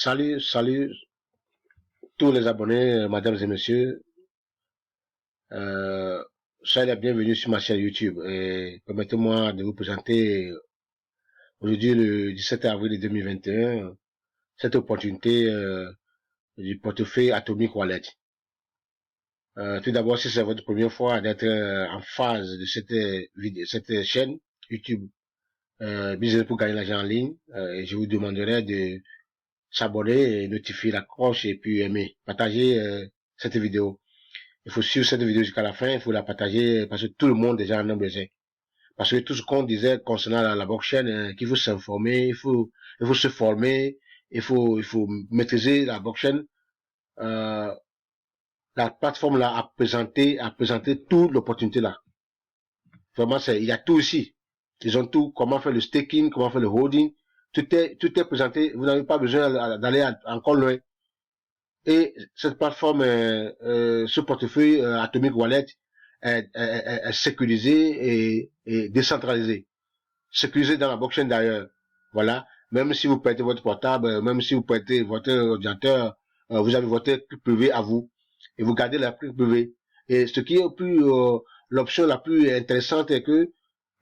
Salut tous les abonnés, mesdames et messieurs. Soyez les bienvenus sur ma chaîne YouTube. Et permettez-moi de vous présenter aujourd'hui le 17 avril 2021 cette opportunité du portefeuille Atomic Wallet. Tout d'abord, si c'est votre première fois d'être en phase de cette chaîne YouTube Business pour gagner l'argent en ligne, je vous demanderai de s'abonner et notifier la cloche et puis aimer, partager cette vidéo. Il faut suivre cette vidéo jusqu'à la fin, il faut la partager parce que tout le monde déjà en a besoin. Parce que tout ce qu'on disait concernant la blockchain, qu'il faut s'informer, il faut se former, il faut maîtriser la blockchain. La plateforme là a présenté toute l'opportunité là. Vraiment, il y a tout ici. Ils ont tout, comment faire le staking, comment faire le holding. Tout est présenté. Vous n'avez pas besoin d'aller encore loin. Et cette plateforme, ce portefeuille Atomic Wallet est sécurisé et décentralisé. Sécurisé dans la blockchain d'ailleurs. Voilà. Même si vous prêtez votre portable, même si vous prêtez votre ordinateur, vous avez votre clé privée à vous. Et vous gardez la clé privée. Et ce qui est plus l'option la plus intéressante est que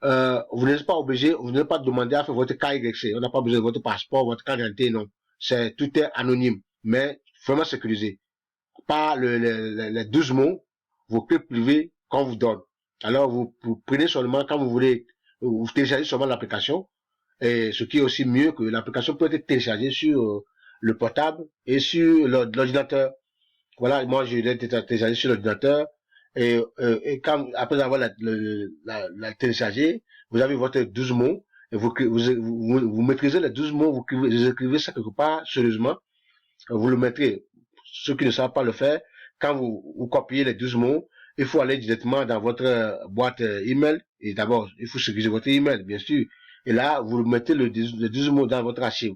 vous n'êtes pas obligé, vous n'êtes pas demandé à faire votre KYC. On n'a pas besoin de votre passeport, votre carte d'identité, non. Tout est anonyme, mais vraiment sécurisé. Pas les 12 mots, vos clés privées qu'on vous donne. Alors, vous prenez seulement quand vous voulez, vous téléchargez seulement l'application. Et ce qui est aussi mieux que l'application peut être téléchargée sur le portable et sur l'ordinateur. Voilà, moi, je l'ai téléchargé sur l'ordinateur. Et quand, après avoir la téléchargé, vous avez votre 12 mots. Et vous maîtrisez les 12 mots, vous écrivez ça quelque part, sérieusement. Vous le mettrez. Ceux qui ne savent pas le faire, quand vous copiez les 12 mots, il faut aller directement dans votre boîte email. Et d'abord, il faut sécuriser votre email, bien sûr. Et là, vous mettez les 12 mots dans votre archive.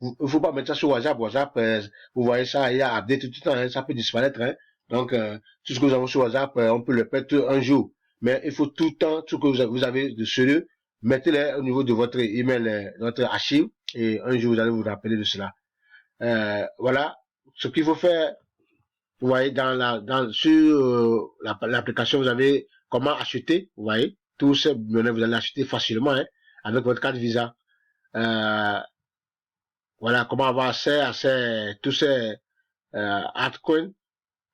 Il ne faut pas mettre ça sur WhatsApp. WhatsApp, vous voyez ça, il y a update tout le temps, hein, ça peut disparaître. Hein. Donc, tout ce que vous avez sur WhatsApp, on peut le perdre un jour. Mais il faut tout le temps, tout ce que vous avez de sérieux, mettez-le au niveau de votre email, votre archive. Et un jour, vous allez vous rappeler de cela. Voilà ce qu'il faut faire. Vous voyez sur l'application, vous avez comment acheter. Vous voyez tous ces monnaies, vous allez acheter facilement hein, avec votre carte Visa. Voilà comment avoir accès à tous ces altcoins,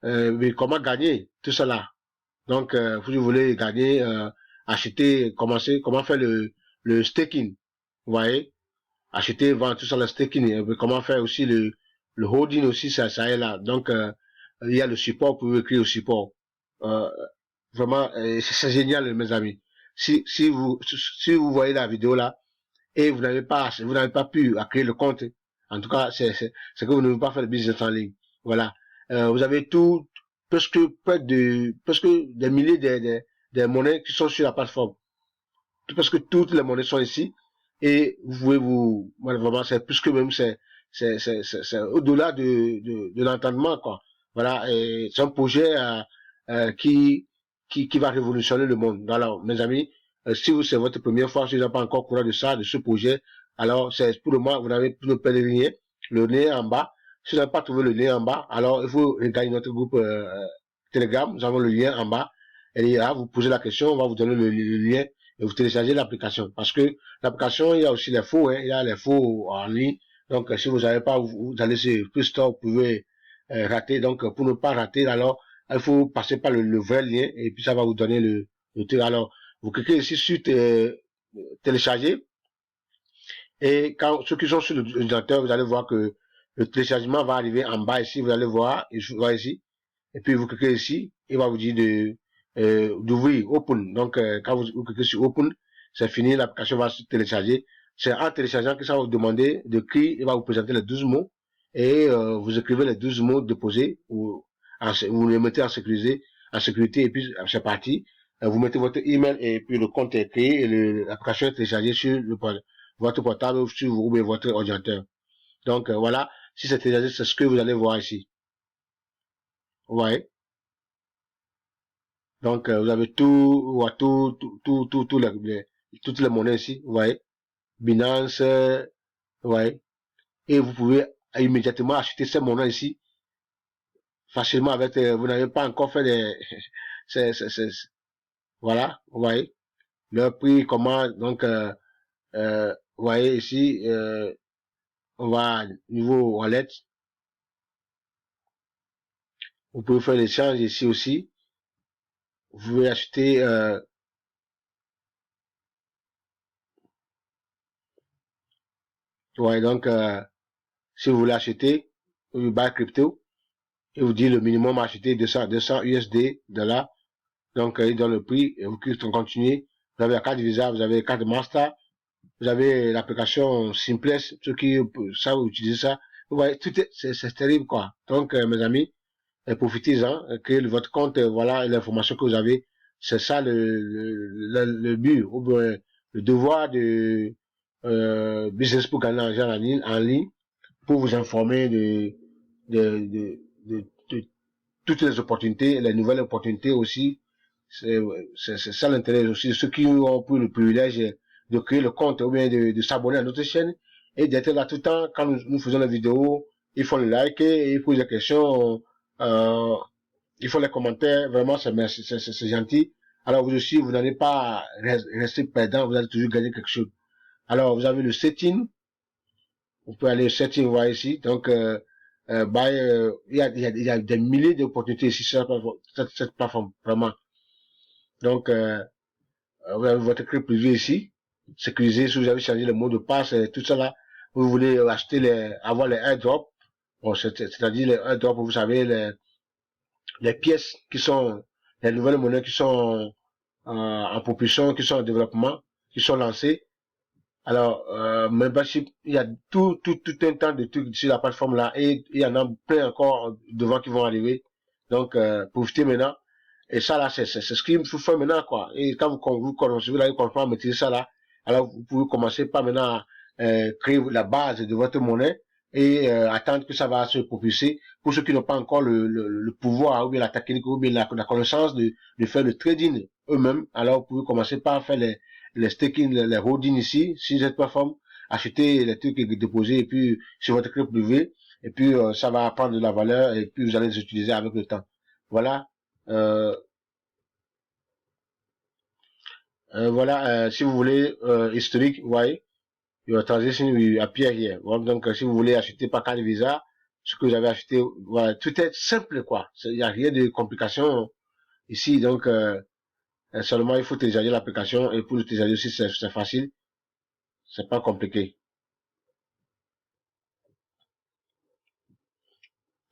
mais comment gagner tout cela. Donc, vous voulez gagner, acheter, comment faire le staking. Vous voyez, acheter, vendre tout ça, le staking. Comment faire aussi le holding aussi, ça est là. Donc, il y a le support, vous pouvez écrire au support. Vraiment, c'est génial, mes amis. Si vous voyez la vidéo là, et vous n'avez pas pu créer le compte, en tout cas, c'est que vous ne pouvez pas faire le business en ligne. Voilà. Vous avez tout, presque des milliers de monnaies qui sont sur la plateforme. Parce que toutes les monnaies sont ici. Et vous pouvez vraiment, c'est plus que même, c'est au-delà de l'entendement, quoi. Voilà. Et c'est un projet, qui va révolutionner le monde. Alors, mes amis, si c'est votre première fois, si vous n'avez pas encore courant de ça, de ce projet, alors c'est pour le moment, vous n'avez plus de perdre rien. Le lien en bas. Si vous n'avez pas trouvé le lien en bas, alors il faut regarder notre groupe Telegram. Nous avons le lien en bas. Et là, vous posez la question, on va vous donner le lien et vous téléchargez l'application. Parce que l'application, il y a aussi les faux, hein, il y a les faux en ligne. Donc, si vous n'avez pas, vous allez sur Play Store, vous pouvez rater. Donc, pour ne pas rater, alors, il faut passer par le vrai lien et puis ça va vous donner le truc. Alors, vous cliquez ici sur télécharger et quand ceux qui sont sur l'ordinateur, vous allez voir que le téléchargement va arriver en bas ici. Vous allez voir ici et puis vous cliquez ici. Il va vous dire d'ouvrir Open. Donc, quand vous cliquez sur Open, c'est fini. L'application va se télécharger. C'est en téléchargeant que ça va vous demander de cliquer. Il va vous présenter les 12 mots et vous écrivez les 12 mots déposés ou vous les mettez en sécurité et puis c'est parti. Vous mettez votre email et puis le compte est créé et l'application est téléchargée sur votre portable ou sur votre ordinateur. Donc voilà, si c'est téléchargé, c'est ce que vous allez voir ici. Vous voyez. Donc vous avez toutes les monnaies ici, vous voyez. Binance, vous voyez. Et vous pouvez immédiatement acheter ces monnaies ici, facilement avec, vous n'avez pas encore fait des, voilà, vous voyez, le prix, comment, donc, vous voyez ici, on va niveau wallet, vous pouvez faire l'échange ici aussi, vous pouvez acheter, ouais, donc, si vous voulez acheter, vous buy crypto, et vous dit le minimum à acheter 200 USD de là. Donc, il donne le prix, et vous cliquez sur continuer. Vous avez la carte Visa, vous avez la carte Master, vous avez l'application Simplex, ceux qui savent utiliser ça. Vous voyez, tout c'est terrible, quoi. Donc, mes amis, profitez-en, créez votre compte, voilà l'information que vous avez. C'est ça le but, ou bien le devoir de Business pour gagner l'argent en ligne, pour vous informer de toutes les opportunités, les nouvelles opportunités aussi. C'est ça l'intérêt aussi de ceux qui ont pris le privilège de créer le compte ou bien de s'abonner à notre chaîne et d'être là tout le temps quand nous faisons la vidéo. Ils font le like et ils posent des questions, ils font les commentaires. Vraiment, c'est gentil. Alors vous aussi, vous n'allez pas rester perdant, vous allez toujours gagner quelque chose. Alors vous avez le setting. Vous pouvez aller au setting, vous voyez ici. Donc, il y a des milliers d'opportunités ici sur cette plateforme, vraiment. Donc, vous avez votre clé privée ici, sécurisé, si vous avez changé le mot de passe, tout ça là. Vous voulez acheter avoir les airdrops, bon, c'est-à-dire les airdrops, vous savez, les pièces qui sont, les nouvelles monnaies qui sont en propulsion, qui sont en développement, qui sont lancées. Alors, membership, il y a tout un tas de trucs sur la plateforme là et il y en a plein encore devant qui vont arriver. Donc, profitez maintenant. Et ça là, c'est ce qu'il faut faire maintenant, quoi. Et quand vous commencez, vous allez comprendre à maîtriser ça là, alors vous pouvez commencer par maintenant créer la base de votre monnaie et attendre que ça va se propulser. Pour ceux qui n'ont pas encore le pouvoir ou bien la technique ou bien la connaissance de faire le trading eux-mêmes, alors vous pouvez commencer par faire les staking, les holding ici, sur cette plateforme, acheter les trucs et déposer et puis sur votre clé privée et puis ça va prendre de la valeur et puis vous allez les utiliser avec le temps. Voilà. Euh, si vous voulez historique, vous voyez, your transaction will appear here. Voilà, donc, si vous voulez acheter par carte Visa, ce que vous avez acheté, voilà, tout est simple, quoi. Il n'y a rien de complication ici. Donc, seulement, il faut télécharger l'application et pour le télécharger aussi, c'est facile. C'est pas compliqué.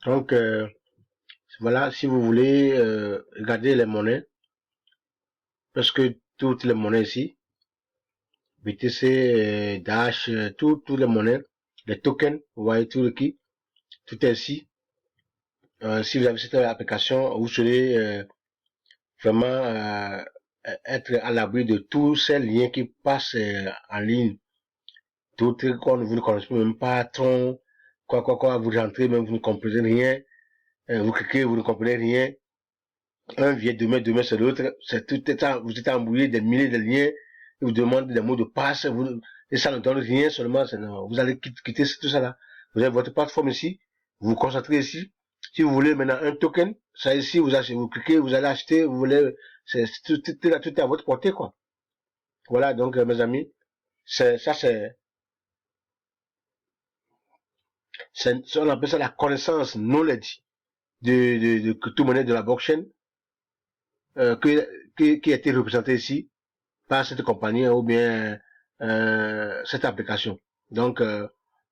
Donc, voilà, si vous voulez regarder les monnaies, parce que toutes les monnaies ici, BTC, Dash, toutes les monnaies, les tokens, vous voyez tout le kit, tout est ici. Si vous avez cette application, vous serez vraiment être à l'abri de tous ces liens qui passent en ligne. D'autres qu'on vous ne connaissez même pas, trop, quoi, vous rentrez, même vous ne comprenez rien, vous cliquez, vous ne comprenez rien. Un vient demain c'est l'autre, vous êtes embrouillé des milliers de liens, ils vous demandent des mots de passe, et ça ne donne rien seulement, non, vous allez quitter tout ça là. Vous avez votre plateforme ici, vous vous concentrez ici. Si vous voulez maintenant un token, ça ici, vous cliquez, vous allez acheter, vous voulez, tout est à votre portée, quoi. Voilà, donc, mes amis, on appelle ça la connaissance, knowledge de crypto-monnaie de la blockchain, qui a été représentée ici par cette compagnie ou bien cette application. Donc,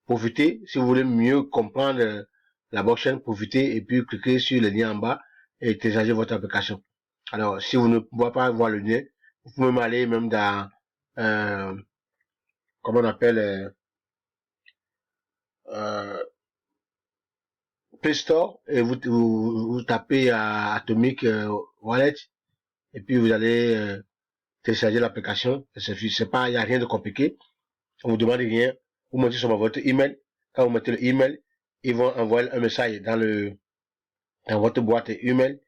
profitez, si vous voulez mieux comprendre la blockchain, profitez et puis cliquez sur le lien en bas et téléchargez votre application. Alors, si vous ne pouvez pas voir le lien, vous pouvez même aller même dans, comment on appelle, Play Store et vous tapez Atomic Wallet et puis vous allez télécharger l'application. C'est pas, il n'y a rien de compliqué. On vous demande rien. Vous mettez sur votre email. Quand vous mettez le email, ils vont envoyer un message dans votre boîte email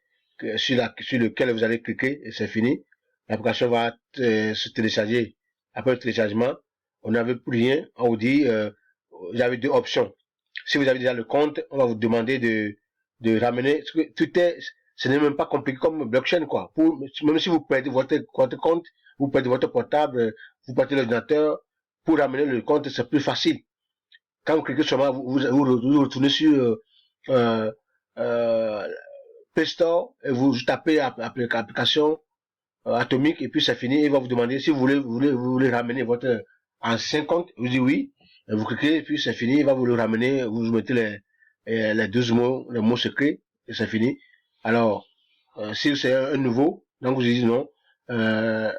sur lequel vous allez cliquer et c'est fini. L'application va se télécharger. Après le téléchargement, on n'avait plus rien. On vous dit, vous avez deux options. Si vous avez déjà le compte, on va vous demander de ramener, ce n'est même pas compliqué comme blockchain, quoi. Même si vous perdez votre compte, vous perdez votre portable, vous perdez l'ordinateur, pour ramener le compte, c'est plus facile. Quand vous cliquez seulement, vous retournez sur Play Store et vous tapez application atomique et puis c'est fini. Il va vous demander si vous voulez ramener votre ancien compte. Vous dites oui. Et vous cliquez et puis c'est fini. Il va vous le ramener. Vous mettez les 12 mots, les mots secrets et c'est fini. Alors, si c'est un nouveau, donc vous dites non. Un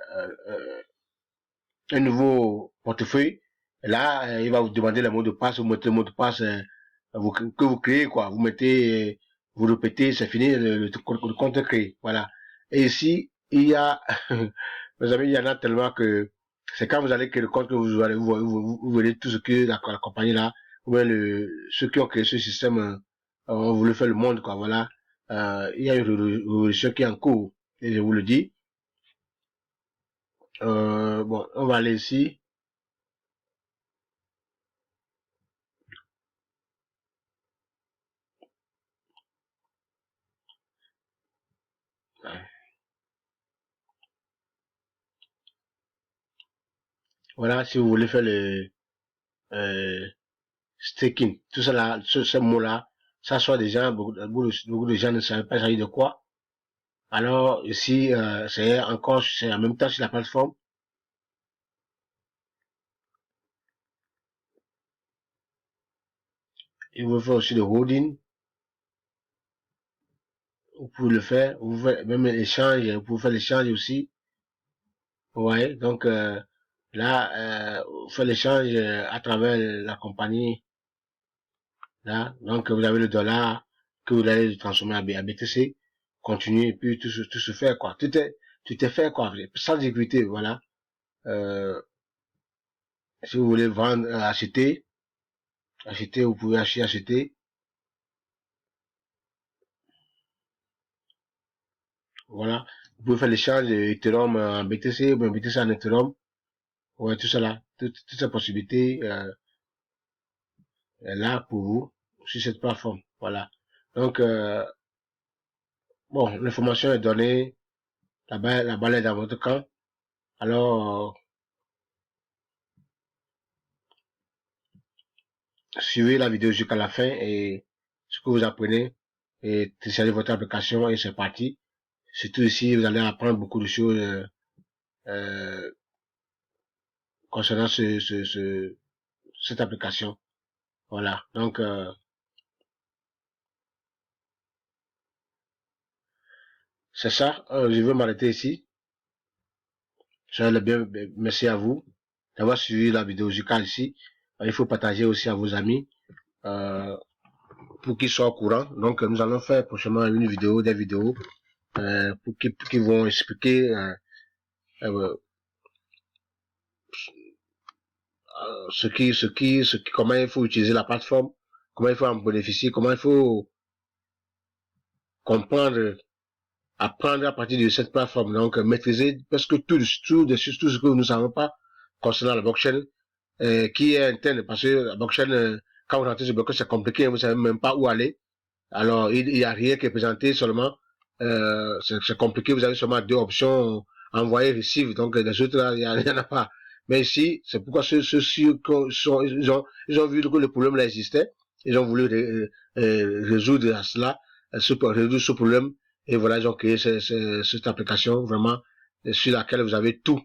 nouveau portefeuille. Là, il va vous demander le mot de passe. Vous mettez le mot de passe que vous créez, quoi. Vous mettez, vous répétez, c'est fini, le compte est créé. Voilà. Et ici, il y a, mes amis, il y en a tellement que c'est quand vous allez créer le compte que vous verrez tout ce que la compagnie là, ou bien ceux qui ont créé ce système, ont voulu faire le monde, quoi. Voilà. Il y a une révolution qui est en cours. Et je vous le dis. Bon, on va aller ici. Voilà, si vous voulez faire le staking, tout ça là, ce mot-là, ça soit des gens, beaucoup de gens ne savent pas s'agir de quoi. Alors ici, c'est en même temps sur la plateforme. Et vous faire aussi le holding. Vous pouvez le faire. Vous pouvez même l'échange, vous pouvez faire l'échange aussi. Vous voyez, donc là, vous faites l'échange à travers la compagnie. Là, donc vous avez le dollar que vous allez transformer à BTC, continuer et puis tout se fait quoi. Tout est fait quoi, sans difficulté, voilà. Si vous voulez vendre, acheter, vous pouvez acheter. Voilà. Vous pouvez faire l'échange Ethereum en BTC ou bien BTC en Ethereum. Ouais, tout ça là, toutes ces possibilités est là pour vous sur cette plateforme. Voilà. Donc bon, l'information est donnée, la balle est dans votre camp. Alors suivez la vidéo jusqu'à la fin et ce que vous apprenez et téléchargez votre application et c'est parti. Surtout ici, vous allez apprendre beaucoup de choses euh, concernant cette application. Voilà. Donc c'est ça. Je vais m'arrêter ici. Merci à vous d'avoir suivi la vidéo jusqu'à ici. Il faut partager aussi à vos amis pour qu'ils soient au courant. Donc nous allons faire prochainement des vidéos pour qui vont expliquer comment il faut utiliser la plateforme, comment il faut en bénéficier, comment il faut comprendre, apprendre à partir de cette plateforme. Donc maîtriser presque tout ce que nous ne savons pas concernant la blockchain, qui est interne, parce que la blockchain, quand vous rentrez sur la blockchain, c'est compliqué, vous ne savez même pas où aller. Alors, il n'y a rien qui est présenté seulement. C'est compliqué, vous avez seulement deux options, envoyer, receive. Donc, les autres, là, il n'y en a pas. Mais ici, c'est pourquoi ceux-ci, ils ont vu que le problème là existait. Ils ont voulu résoudre cela, résoudre ce problème. Et voilà, ils ont créé cette application vraiment sur laquelle vous avez tout.